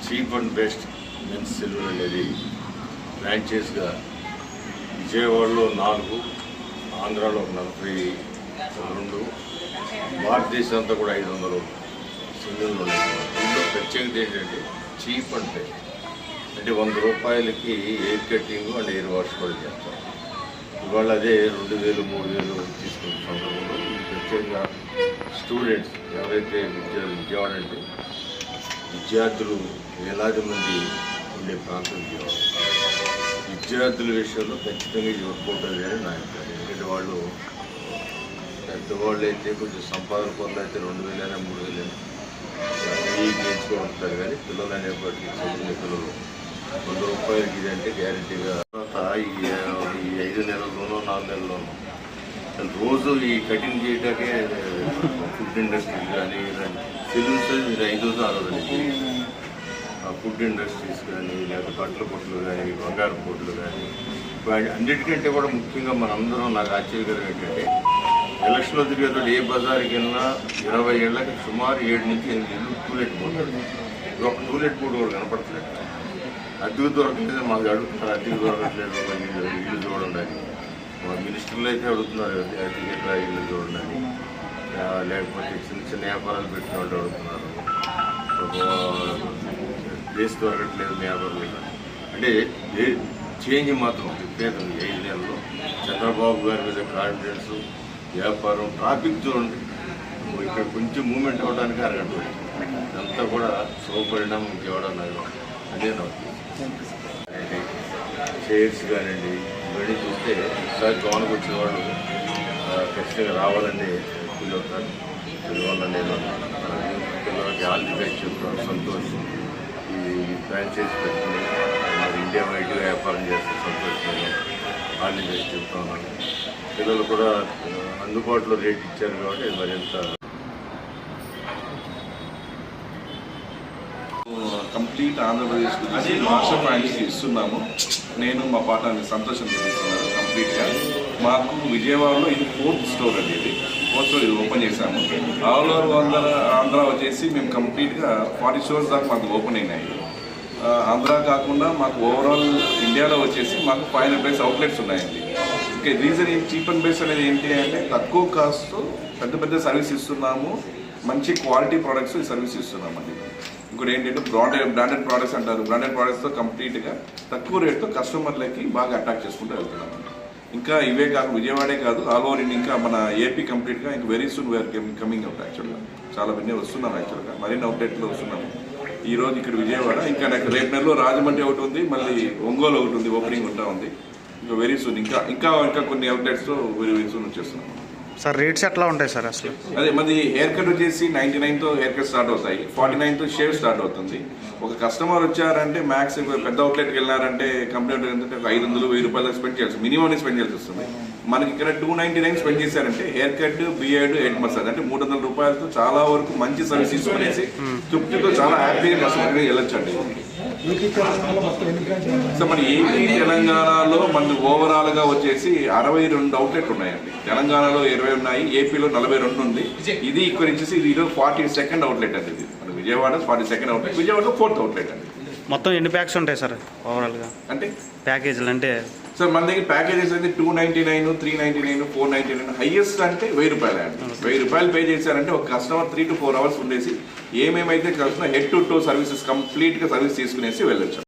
Cheap and best men's salon అనేది ఫ్రాంచైజ్గా విజయవాడలో 4, ఆంధ్రాలో 42, భారతదేశం అంతా కూడా 500 సెలూన్లు ఉన్నాయి. దీంట్లో ప్రత్యేకత ఏంటంటే చీప్ అండ్ బెస్ట్ అంటే 100 రూపాయలకి air cutting and air wash కూడా చేస్తాం. ఇవాళ అదే 2000, 3000 తీసుకుంటున్న సందర్భంలో ప్రత్యేకంగా స్టూడెంట్స్ ఎవరైతే విజయవాడ అంటే విద్యార్థులు వేలాది మంది ఉండే ప్రాంతం విజయవాడ. విద్యార్థుల విషయంలో ఖచ్చితంగా ఇది వర్కౌట్ అని నా అభిప్రాయం. ఎందుకంటే వాళ్ళు పెద్దవాళ్ళు అయితే కొంచెం సంపాదన పనులు అయితే 2000, 3000 నేర్చుకుంటారు. కానీ పిల్లలు అనేప్పటికీ చదివిన పిల్లలు 100 రూపాయలకి ఇది అంటే గ్యారెంటీగా ఈ 5 నెలల్లోనో 4 నెలల్లోనో రోజు ఈ కటింగ్ చేయటాకే ఫుడ్ ఇండస్ట్రీస్ కానీ సెలూన్స్ 5-6 రోజులకి ఫుడ్ ఇండస్ట్రీస్ కానీ లేకపోతే బట్టల కొట్లు కానీ బంగారు కొట్లు కానీ అన్నిటికంటే కూడా ముఖ్యంగా మనందరం నాకు ఆశ్చర్యకరం ఏంటంటే ఎలక్షన్లో తిరిగేటప్పుడు ఏ బజార్కి వెళ్ళినా 20 ఏళ్ళకి సుమారు 7 నుంచి 8 ఇళ్ళు టూలెట్ బోర్డు. ఒక టూలెట్ బోర్డు కూడా కనపడట్లేదు. అద్దెకు దొరకలేదు, మాకు అడుగుతున్నారు అద్దెకు దొరకట్లేదు ఇల్లు చూడండి. మా మినిస్టర్లు అయితే అడుగుతున్నారు అద్దెకి ఇల్లు చూడండి. లేకపోతే చిన్న చిన్న వ్యాపారాలు పెట్టిన వాళ్ళు అడుగుతున్నారు ప్లేస్ దొరకట్లేదు వ్యాపారాలు. అంటే చేంజ్ మాత్రం విపరీతం. 5 నెలల్లో చంద్రబాబు గారి మీద కాన్ఫిడెన్స్, వ్యాపారం, ట్రాఫిక్ చూడండి. ఇక్కడ కొంచెం మూమెంట్ అవ్వడానికి అరగంట అంతా కూడా శుభపరిణామం చేయడం అదే నాకు చైర్స్ కానివ్వండి ఇవన్నీ చూస్తే ఒకసారి గవర్నమెంట్ వచ్చిన వాళ్ళు ఖచ్చితంగా రావాలని ఫీల్ అవుతారు. అందువల్ల నేను పిల్లలకి ఆల్ ది బెస్ట్ చెప్తాను. సంతోషం ఈ ఫ్రాంచైజ్ పెట్టుకుని మరి ఇండియా వైడ్గా వ్యాపారం చేస్తే సంతోషం. ఆల్ ది బెస్ట్ చెప్తా ఉన్నాను. పిల్లలు కూడా అందుబాటులో రేట్ ఇచ్చారు కాబట్టి మరింత కంప్లీట్ ఆంధ్రప్రదేశ్ గురించి మాస్టర్ ఫ్రాంచైజీ ఇస్తున్నాము. నేను మా పార్ట్నర్ని సంతోషం చూపిస్తున్నాను. కంప్లీట్గా మాకు విజయవాడలో ఇది 4th స్టోర్ అండి. ఇది 4th స్టోర్ ఇది ఓపెన్ చేశాము. ఆల్ ఓవర్ ఆంధ్ర వచ్చేసి మేము కంప్లీట్గా 40 స్టోర్స్ దాకా మాకు ఓపెన్ అయినాయి. ఆంధ్ర కాకుండా మాకు ఓవరాల్ ఇండియాలో వచ్చేసి మాకు 500+ అవుట్లెట్స్ ఉన్నాయండి. ఇంకా రీజన్ ఏం చీప్ అండ్ బెస్ట్ అనేది ఏంటి అంటే తక్కువ కాస్ట్తో పెద్ద సర్వీస్ ఇస్తున్నాము. మంచి క్వాలిటీ ప్రోడక్ట్స్ ఈ సర్వీస్ ఇస్తున్నామండి. ఇంకోటి ఏంటంటే బ్రాండెడ్ ప్రోడక్ట్స్ అంటారు. బ్రాండెడ్ ప్రోడక్ట్స్తో కంప్లీట్గా తక్కువ రేట్తో కస్టమర్లకి బాగా అట్రాక్ట్ చేసుకుంటూ వెళ్తున్నామండి. ఇంకా ఇవే కాదు, విజయవాడే కాదు, ఆల్ ఓవర్ ఇంకా మన ఏపీ కంప్లీట్గా ఇంకా very soon we're coming out. యాక్చువల్గా చాలా మంది వస్తున్నాం. యాక్చువల్గా మరిన్ని అవుట్లెట్లో వస్తున్నాము. ఈ రోజు ఇక్కడ విజయవాడ, ఇంకా నాకు రేపు నెలలో రాజమండ్రి ఒకటి ఉంది, మళ్ళీ ఒంగోలు ఒకటి ఉంది, ఓపెనింగ్ ఉంటా ఉంది. ఇంకా వెరీ సూన్ ఇంకా కొన్ని అవుట్లెట్స్తో వెరీ సూన్ వచ్చేస్తున్నాం. సార్ రేట్స్ ఎట్లా ఉంటాయి సార్ అసలు? అదే మాది హెయిర్ కట్ వచ్చేసి 99తో హెయిర్ కట్ స్టార్ట్ అవుతాయి, 49తో షేవ్ స్టార్ట్ అవుతుంది. ఒక కస్టమర్ వచ్చారంటే మ్యాక్స్ పెద్ద అవుట్లెట్కి వెళ్ళారంటే కంప్లీట్ ఏంటంటే 500, 1000 రూపాయలు స్పెండ్ చేయాల్సి మినిమం స్పెండ్ చేయాల్సి వస్తుంది. మనకి ఇక్కడ 299 స్పెండ్ చేశారంటే hair cut, beard, head massage అంటే 300 రూపాయలతో చాలా వరకు మంచి సర్వీస్ తీసుకునేసి తృప్తితో చాలా హ్యాపీగా కస్టమర్గా వెళ్ళొచ్చండి. సో మన ఏపీ తెలంగాణలో మన ఓవరాల్గా వచ్చేసి 62 అవుట్లెట్లు ఉన్నాయండి. తెలంగాణలో 20 ఉన్నాయి, ఏపీలో 42 ఉంది. ఇది ఇక్కడ వచ్చేసి ఇది 42nd అవుట్లెట్ అండి. ఇది మన విజయవాడ 42nd అవుట్లెట్, విజయవాడలో 4th అవుట్లెట్ అండి. మొత్తం ఎన్ని ప్యాక్స్ ఉంటాయి సార్ ఓవరాల్గా? అంటే ప్యాకేజీలు అంటే సార్ మన దగ్గర ప్యాకేజెస్ అయితే 299, 399, 499, హైయెస్ట్ అంటే 1000 రూపాయలు అండి. 1000 రూపాయలు పే చేశారంటే ఒక కస్టమర్ 3 to 4 hours ఉండేసి ఏమేమైతే కలుస్తున్నా హెడ్ టు టో సర్వీసెస్ కంప్లీట్గా సర్వీస్ తీసుకునేసి వెళ్ళొచ్చు.